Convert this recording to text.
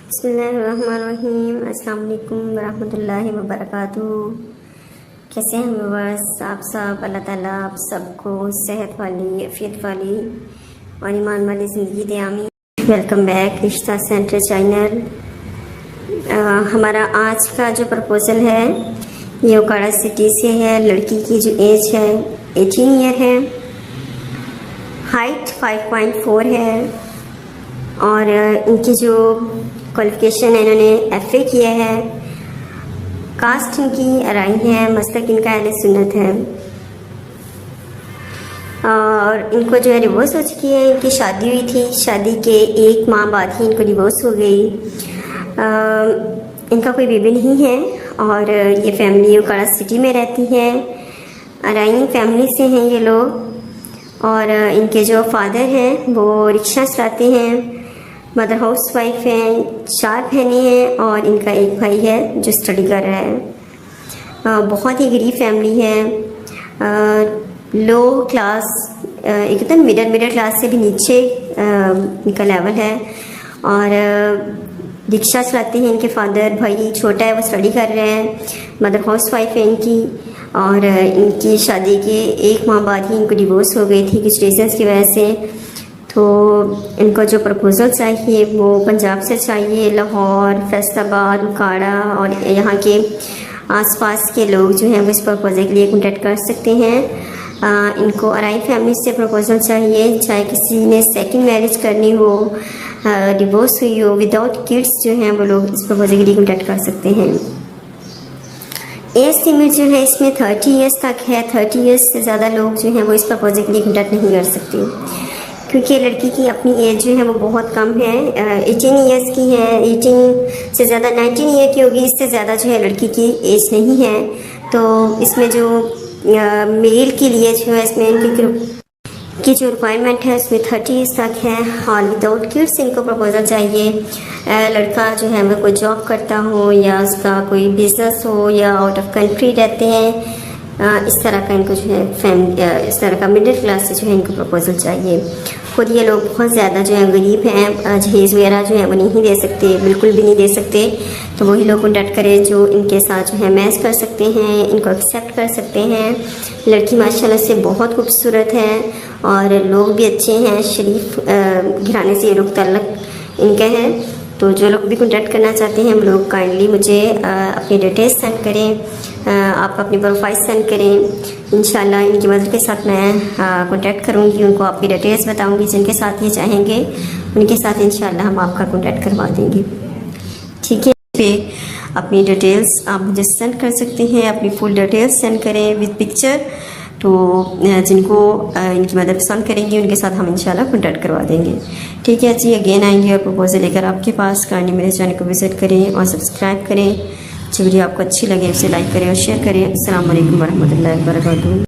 बिस्मिल्लाहिर्रहमानिर्रहीम। अस्सलाम वालेकुम वरहमतुल्लाहि वबरकातुहू। कैसे हैं व्यूअर्स? आप सब, अल्लाह ताला आप सबको सेहत वाली, अफियत वाली और ईमान वाली ज़िंदगी दे, आमीन। वेलकम बैक रिश्ता सेंटर चैनल। हमारा आज का जो प्रपोज़ल है ये ओकाड़ा सिटी से है। लड़की की जो एज है 18 ईयर है, हाइट 5.4 है और इनकी जो क्वालिफ़िकेशन है, इन्होंने FA किया है। कास्ट इनकी अराई है, मसलक इनका अहले सुन्नत है और इनको जो है डिवोर्स हो चुकी है। इनकी शादी हुई थी, शादी के 1 माह बाद ही इनको डिवोर्स हो गई। इनका कोई बेबी नहीं है और ये फैमिली ओकाड़ा सिटी में रहती है। अराई फैमिली से हैं ये लोग और इनके जो फादर हैं वो रिक्शा चलाते हैं। मदर हाउस वाइफ हैं, 4 बहनें हैं और इनका एक भाई है जो स्टडी कर रहा है। बहुत ही गरीब फैमिली है, लो क्लास, एकदम मिडिल क्लास से भी नीचे इनका लेवल है और रिक्शा चलाते हैं इनके फादर। भाई छोटा है, वो स्टडी कर रहे हैं। मदर हाउस वाइफ है इनकी और इनकी शादी के 1 माह बाद ही इनको डिवोर्स हो गई थी कुछ रीजंस की वजह से। तो इनको जो प्रपोज़ल चाहिए वो पंजाब से चाहिए। लाहौर, फैसलाबाद, ओकाड़ा और यहाँ के आसपास के लोग जो हैं वो इस प्रपोज़ल के लिए कॉन्टैक्ट कर सकते हैं। इनको अराई फैमिली से प्रपोज़ल चाहिए, चाहे किसी ने सेकंड मैरिज करनी हो, डिवोर्स हुई हो, विदाउट किड्स जो हैं वो लोग इस प्रपोज़ल के लिए कॉन्टैक्ट कर सकते हैं। एज लिमिट जो है इसमें 30 ईयर्स तक है। 30 ईयर्स से ज़्यादा लोग जो हैं वो इस प्रपोज़ल के लिए कॉन्टैक्ट नहीं कर सकते क्योंकि लड़की की अपनी एज जो है वो बहुत कम है। 18 ईयर्स की है, 18 से ज़्यादा 19 ईयर की होगी, इससे ज़्यादा जो है लड़की की एज नहीं है। तो इसमें जो मेल के लिए जो है इसमें इनकी जो रिक्वायरमेंट है उसमें 30 ईयर्स तक है और विदाउट किड्स इनको प्रपोज़ल चाहिए। लड़का जो है वो कोई जॉब करता हो या उसका कोई बिज़नेस हो या आउट ऑफ कंट्री रहते हैं, इस तरह का इनको जो है फैमिली, इस तरह का मिडिल क्लास से जो है इनको प्रपोज़ल चाहिए। खुद ये लोग बहुत ज़्यादा जो है गरीब हैं, जहेज़ वगैरह जो है वो नहीं दे सकते, बिल्कुल भी नहीं दे सकते। तो वही लोग कॉन्टैक्ट करें जो इनके साथ जो है मैच कर सकते हैं, इनको एक्सेप्ट कर सकते हैं। लड़की माशाल्लाह से बहुत खूबसूरत है और लोग भी अच्छे हैं, शरीफ घराने से ये लोग ताल्लुक़ इनका है। तो जो लोग भी कॉन्टैक्ट करना चाहते हैं हम लोग काइंडली मुझे अपनी डिटेल्स सेंड करें, आप अपनी प्रोफाइल सेंड करें। इंशाल्लाह इनकी मदद के साथ मैं कॉन्टैक्ट करूँगी, उनको आपकी डिटेल्स बताऊँगी। जिनके साथ ये चाहेंगे उनके साथ इंशाल्लाह हम आपका कॉन्टैक्ट करवा देंगे, ठीक है। पे अपनी डिटेल्स आप मुझे सेंड कर सकते हैं, अपनी फुल डिटेल्स सेंड करें विद पिक्चर। तो जिनको इनकी मदद पसंद करेंगी उनके साथ हम इंशाल्लाह कॉन्टैक्ट करवा देंगे, ठीक है जी। अगेन आएंगे और प्रपोज़ल लेकर आपके पास। काइंडली मेरे चैनल को विजिट करें और सब्सक्राइब करें। जो वीडियो आपको अच्छी लगे उसे लाइक करें और शेयर करें। अस्सलाम वालेकुम वरहमतुल्लाहि वबरकातुहू।